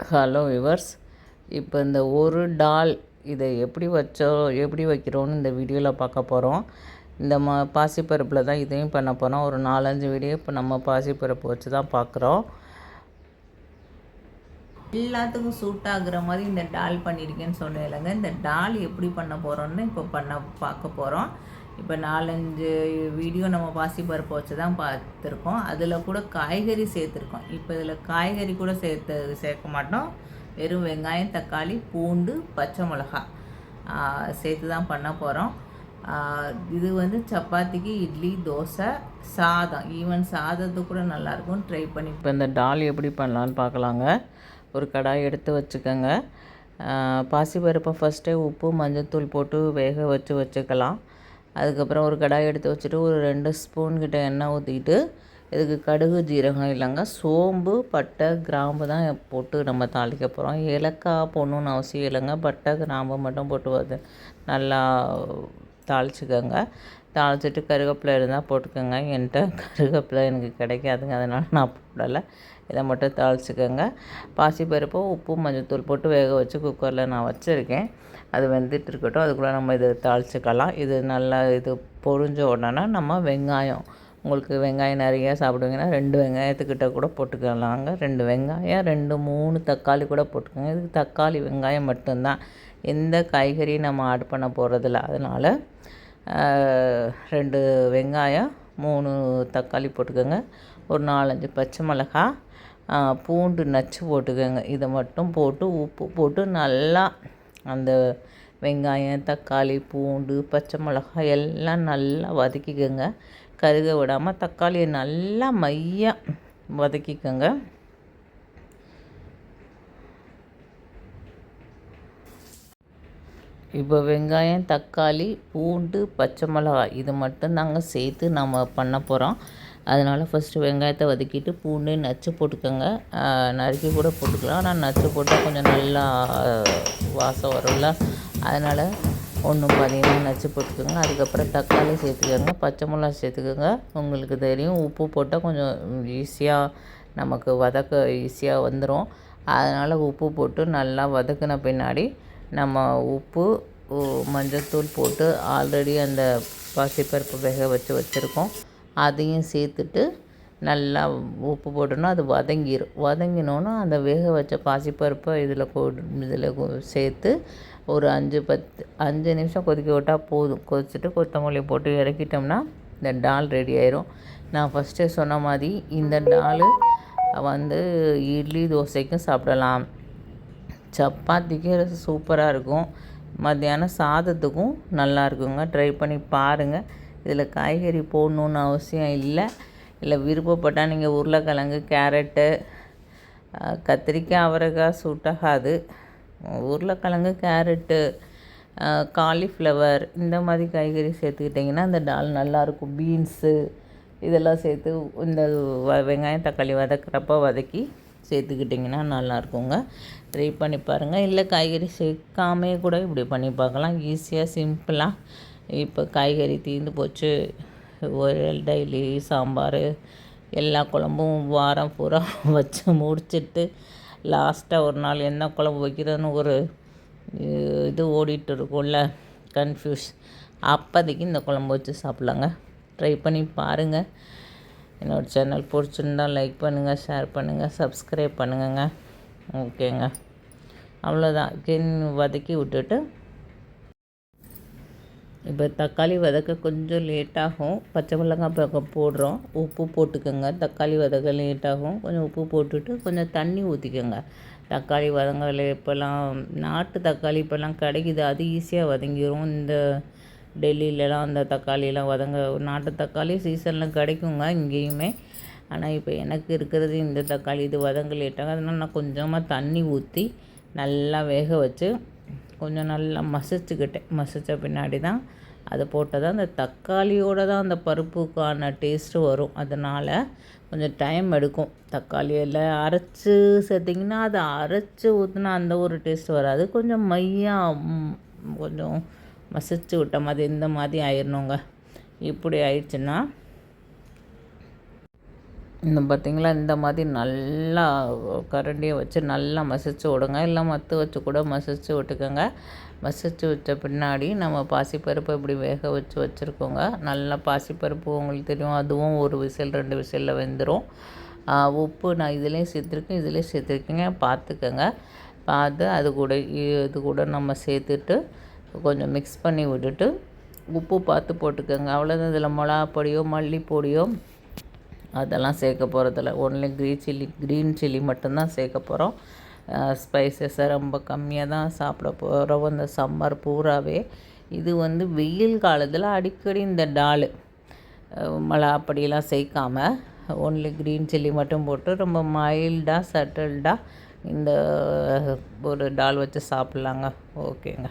Hello viewers, இப்போ இந்த ஒரு டால் இதை எப்படி வைக்கிறோன்னு இந்த வீடியோவில் பார்க்க போகிறோம். இந்த பாசிப்பருப்பில் தான் இதையும் பண்ண போகிறோம். ஒரு 4-5 வீடியோ இப்போ நம்ம பாசிப்பருப்பு வச்சு தான் பார்க்குறோம். எல்லாத்துக்கும் சூட் ஆகுற மாதிரி இந்த டால் பண்ணியிருக்கேன்னு சொன்னேன் இல்லைங்க. இந்த டால் எப்படி பண்ண போகிறோன்னு இப்போ பார்க்க போகிறோம். இப்போ 4-5 வீடியோ நம்ம பாசிப்பருப்பு வச்சு தான் பார்த்துருக்கோம். அதில் கூட காய்கறி சேர்த்துருக்கோம். இப்போ இதில் காய்கறி கூட சேர்க்க மாட்டோம். வெறும் வெங்காயம், தக்காளி, பூண்டு, பச்சை மிளகா சேர்த்து தான் பண்ண போகிறோம். இது வந்து சப்பாத்திக்கு, இட்லி, தோசை, சாதம், ஈவன் சாதத்துக்கு கூட நல்லாயிருக்கும். ட்ரை பண்ணி இப்போ இந்த டால் எப்படி பண்ணலான்னு பார்க்கலாங்க. ஒரு கடாய் எடுத்து வச்சுக்கோங்க. பாசிப்பருப்பை ஃபஸ்ட்டே உப்பு, மஞ்சள்தூள் போட்டு வேக வச்சுக்கலாம். அதுக்கப்புறம் ஒரு கடாய் எடுத்து வச்சுட்டு ஒரு 2 ஸ்பூன் கிட்ட எண்ணெய் ஊற்றிக்கிட்டு, இதுக்கு கடுகு, ஜீரகம் இல்லைங்க, சோம்பு, பட்டை, கிராம்பு தான் போட்டு நம்ம தாளிக்க போகிறோம். ஏலக்காய் போடணுன்னு அவசியம் இல்லைங்க. பட்டை, கிராம்பு மட்டும் போட்டு நல்லா தாளிச்சுக்கோங்க. தாளிச்சிட்டு கருவேப்பிலை இருந்தால் போட்டுக்கோங்க. என்கிட்ட கருவேப்பிலை எனக்கு கிடைக்காதுங்க, அதனால் நான் போடலை. இதை மட்டும் தாளிச்சுக்கோங்க. பாசிப்பருப்பு உப்பு, மஞ்சள்தூள் போட்டு வேக வச்சு குக்கரில் நான் வச்சுருக்கேன். அது வெந்துட்டு இருக்கட்டும். அதுக்குள்ளே நம்ம இதை தாளிச்சிக்கலாம். இது நல்லா பொரிஞ்ச உடனே நம்ம வெங்காயம், உங்களுக்கு வெங்காயம் நிறையா சாப்பிடுவீங்கன்னா 2 வெங்காயத்துக்கிட்ட கூட போட்டுக்கலாங்க. 2 வெங்காயம், 2-3 தக்காளி கூட போட்டுக்கோங்க. இதுக்கு தக்காளி, வெங்காயம் மட்டும்தான், எந்த காய்கறியும் நம்ம ஆட் பண்ண போகிறதில்ல. அதனால் 2 வெங்காயம், 3 தக்காளி போட்டுக்கோங்க. ஒரு 4-5 பச்சை மிளகா, பூண்டு நச்சு போட்டுக்கோங்க. இதை மட்டும் போட்டு உப்பு போட்டு நல்லா அந்த வெங்காயம், தக்காளி, பூண்டு, பச்சை மிளகாய் எல்லாம் நல்லா வதக்கிக்கோங்க. கருக விடாமல் தக்காளியை நல்லா மையாக வதக்கிக்கோங்க. இப்போ வெங்காயம், தக்காளி, பூண்டு, பச்சை மிளகாய் இது மட்டும் தாங்க சேர்த்து நம்ம பண்ண போகிறோம். அதனால் ஃபஸ்ட்டு வெங்காயத்தை வதக்கிட்டு பூண்டு நச்சு போட்டுக்கோங்க. நறுக்கி கூட போட்டுக்கலாம், ஆனால் நச்சு போட்டால் கொஞ்சம் நல்லா வாசம் வரும்ல, அதனால் ஒன்றும் பார்த்தீங்கன்னா நச்சு போட்டுக்கோங்க. அதுக்கப்புறம் தக்காளி சேர்த்துக்கோங்க, பச்சை மிளகா சேர்த்துக்கோங்க. உங்களுக்கு தெரியும், உப்பு போட்டால் கொஞ்சம் ஈஸியாக நமக்கு வதக்க ஈஸியாக வந்துடும். அதனால் உப்பு போட்டு நல்லா வதக்கின பின்னாடி நம்ம உப்பு, மஞ்சள்தூள் போட்டு ஆல்ரெடி அந்த பாசிப்பருப்பு வேக வச்சுருக்கோம், அதையும் சேர்த்துட்டு நல்லா உப்பு போட்டோன்னா அது வதங்கினோன்னா அந்த வேக வச்ச பாசிப்பருப்பை இதில் சேர்த்து ஒரு 5 நிமிஷம் கொதிக்க விட்டால் போதும். கொதிச்சுட்டு கொத்தமல்லி போட்டு இறக்கிட்டோம்னா இந்த டால் ரெடி ஆயிரும். நான் ஃபஸ்ட்டே சொன்ன மாதிரி இந்த டால் வந்து இட்லி, தோசைக்கும் சாப்பிடலாம், சப்பாத்திக்கும் சூப்பராக இருக்கும், மத்தியானம் சாதத்துக்கும் நல்லா இருக்குங்க. ட்ரை பண்ணி பாருங்கள். இதில் காய்கறி போடணுன்னு அவசியம் இல்லை விருப்பப்பட்டால் நீங்கள் உருளைக்கிழங்கு, கேரட்டு, கத்திரிக்காய், அவரைக்காய் சூட்டாகாது. உருளைக்கிழங்கு, கேரட்டு, காலிஃப்ளவர் இந்த மாதிரி காய்கறி சேர்த்துக்கிட்டிங்கன்னா இந்த டால் நல்லாயிருக்கும். பீன்ஸு இதெல்லாம் சேர்த்து இந்த வெங்காயம், தக்காளி வதக்கி சேர்த்துக்கிட்டிங்கன்னா நல்லாயிருக்குங்க. ட்ரை பண்ணி பாருங்கள். இல்லை காய்கறி சேர்க்காமே கூட இப்படி பண்ணி பார்க்கலாம், ஈஸியாக சிம்பிளாக. இப்போ காய்கறி தீர்ந்து போச்சு, ஒரு டெய்லி சாம்பார் எல்லா குழம்பும் வாரம் பூரா வச்சு முடிச்சுட்டு லாஸ்ட்டாக ஒரு நாள் என்ன குழம்பு வைக்கிறதுன்னு ஒரு இது ஓடிட்டு இருக்கும்ல, கன்ஃபியூஸ், அப்போதைக்கு இந்த குழம்பு வச்சு சாப்பிட்லாங்க. ட்ரை பண்ணி பாருங்கள். என்னோடய சேனல் பிடிச்சிருந்தால் லைக் பண்ணுங்கள், ஷேர் பண்ணுங்கள், சப்ஸ்கிரைப் பண்ணுங்கங்க. ஓகேங்க, அவ்வளோதான். வதக்கி விட்டுட்டு இப்போ தக்காளி வதக்க கொஞ்சம் லேட்டாகும். பச்சை மிளகாய் போடுறோம், உப்பு போட்டுக்கோங்க. தக்காளி வதக்க லேட்டாகும், கொஞ்சம் உப்பு போட்டுட்டு கொஞ்சம் தண்ணி ஊற்றிக்கோங்க. தக்காளி வதங்கல, இப்போல்லாம் நாட்டு தக்காளி இப்போல்லாம் கிடைக்குது, அது ஈஸியாக வதங்கிடும். இந்த டெல்லியிலலாம் அந்த தக்காளியெலாம் நாட்டு தக்காளி சீசனில் கிடைக்குங்க இங்கேயுமே. ஆனால் இப்போ எனக்கு இருக்கிறது இந்த தக்காளி, இது வதங்க லேட்டாக, அதனால் நான் கொஞ்சமாக தண்ணி ஊற்றி நல்லா வேக வச்சு கொஞ்சம் நல்லா மசித்த பின்னாடி தான் அதை போட்டால் தான் அந்த தக்காளியோடு தான் அந்த பருப்புக்கான டேஸ்ட்டு வரும். அதனால் கொஞ்சம் டைம் எடுக்கும். தக்காளியெல்லாம் அரைச்சி சேர்த்திங்கன்னா அதை அரைச்சி ஊற்றினா அந்த ஒரு டேஸ்ட் வராது. கொஞ்சம் கொஞ்சம் மசிச்சு விட்ட மாதிரி இந்த மாதிரி ஆயிடணுங்க. இப்படி ஆயிடுச்சுன்னா இந்த பார்த்திங்களா, இந்த மாதிரி நல்லா கரண்டியை வச்சு நல்லா மசிச்சு விடுங்க. இல்லை மத்து வச்சு கூட மசிச்சு விட்டுக்கோங்க. மசிச்சு வச்ச பின்னாடி நம்ம பாசிப்பருப்பு இப்படி வேக வச்சு வச்சுருக்கோங்க. நல்லா பாசிப்பருப்பு உங்களுக்கு தெரியும், அதுவும் 1 விசில் 2 விசிலில் வெந்துடும். உப்பு நான் இதுலேயும் சேர்த்துருக்கேன், இதுலேயும் சேர்த்துருக்கேங்க, பார்த்துக்கோங்க. பார்த்து இது கூட நம்ம சேர்த்துட்டு கொஞ்சம் மிக்ஸ் பண்ணி விட்டுட்டு உப்பு பார்த்து போட்டுக்கோங்க. அவ்வளோதான். இதில் மிளகா பொடியோ மல்லிப்பொடியோ அதெல்லாம் சேர்க்க போகிறதில்ல. ஒன்லி க்ரீன் சில்லி மட்டும்தான் சேர்க்க போகிறோம். ஸ்பைசஸை ரொம்ப கம்மியாக தான் சாப்பிட போகிறோம் இந்த சம்மர் பூராவே. இது வெயில் காலத்தில் அடிக்கடி இந்த டால் மிளகா பொடியெல்லாம் சேர்க்காமல் ஒன்லி க்ரீன் சில்லி மட்டும் போட்டு ரொம்ப மைல்டாக சட்டில்டாக இந்த ஒரு டால் வச்சு சாப்பிட்லாங்க. ஓகேங்க.